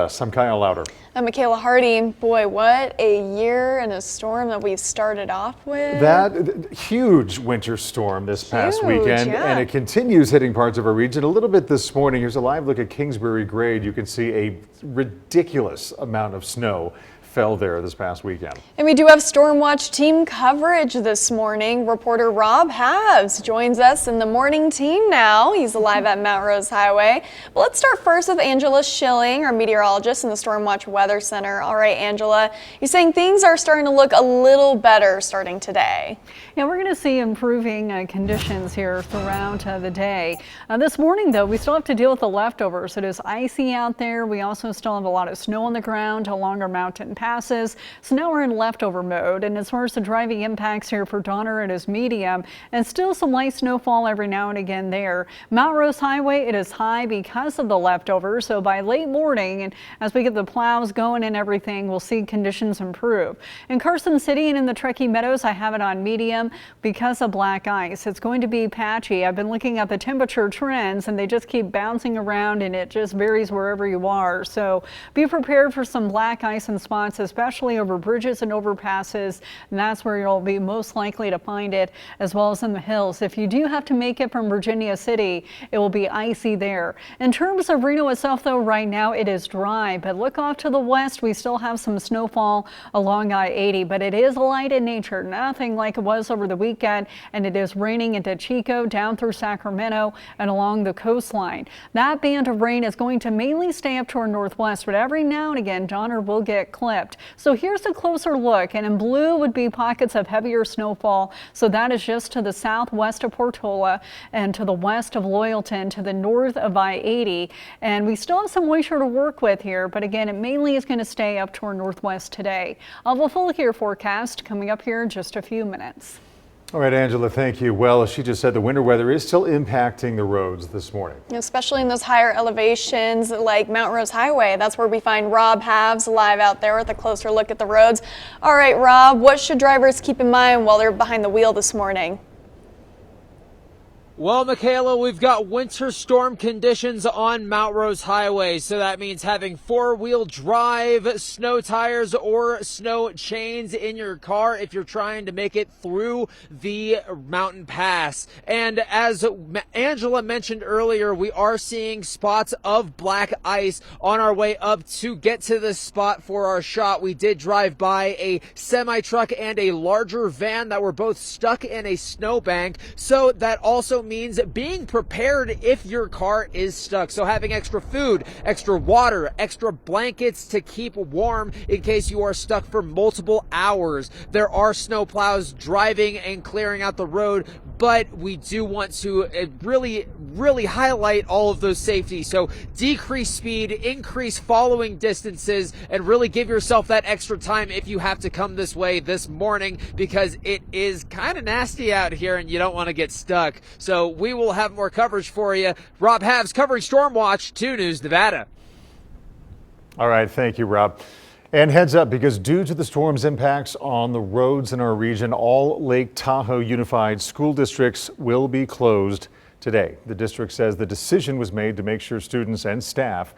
I'm Kyle Louder. I'm Michaela Hardy. Boy, what a year and a storm that we've started off with. That huge winter storm this past weekend, yeah. and it continues hitting parts of our region a little bit this morning. Here's a live look at Kingsbury Grade. You can see a ridiculous amount of snow fell there this past weekend. And we do have Storm Watch team coverage this morning. Reporter Rob Halves joins us in the morning team now. He's live at Mount Rose Highway. But let's start first with Angela Schilling, our meteorologist in the Storm Watch Weather Center. All right, Angela, you're saying things are starting to look a little better starting today. Yeah, we're going to see improving conditions here throughout the day. This morning, though, we still have to deal with the leftovers. It is icy out there. We also still have a lot of snow on the ground along our mountain passes. So now we're in leftover mode. And as far as the driving impacts here for Donner, it is medium and still some light snowfall every now and again there. Mount Rose Highway, it is high because of the leftovers. So by late morning, and as we get the plows going and everything, we'll see conditions improve. In Carson City and in the Truckee Meadows, I have it on medium because of black ice. It's going to be patchy. I've been looking at the temperature trends and they just keep bouncing around and it just varies wherever you are. So be prepared for some black ice in spots, especially over bridges and overpasses, and that's where you'll be most likely to find it, as well as in the hills. If you do have to make it from Virginia City, it will be icy there. In terms of Reno itself, though, right now it is dry, but look off to the west. We still have some snowfall along I-80, but it is light in nature, nothing like it was over the weekend, and it is raining into Chico, down through Sacramento, and along the coastline. That band of rain is going to mainly stay up to our northwest, but every now and again, Donner will get clipped. So here's a closer look, and in blue would be pockets of heavier snowfall. So that is just to the southwest of Portola and to the west of Loyalton, to the north of I-80. And we still have some moisture to work with here, but again, it mainly is going to stay up to our northwest today. I'll have a full year forecast coming up here in just a few minutes. All right, Angela, thank you. Well, as she just said, the winter weather is still impacting the roads this morning. Especially in those higher elevations like Mount Rose Highway. That's where we find Rob Halves live out there with a closer look at the roads. All right, Rob, what should drivers keep in mind while they're behind the wheel this morning? Well, Michaela, we've got winter storm conditions on Mount Rose Highway, so that means having four-wheel drive, snow tires, or snow chains in your car if you're trying to make it through the mountain pass. And as Angela mentioned earlier, we are seeing spots of black ice on our way up to get to this spot for our shot. We did drive by a semi-truck and a larger van that were both stuck in a snowbank, so that also means being prepared if your car is stuck. So having extra food, extra water, extra blankets to keep warm in case you are stuck for multiple hours. There are snow plows driving and clearing out the road, but we do want to really highlight all of those safety. So decrease speed, increase following distances, and really give yourself that extra time if you have to come this way this morning, because it is kind of nasty out here and you don't want to get stuck. So we will have more coverage for you. Rob Halves covering Stormwatch 2 News Nevada. All right, thank you, Rob. And heads up, because due to the storm's impacts on the roads in our region, all Lake Tahoe Unified School Districts will be closed today. The district says the decision was made to make sure students and staff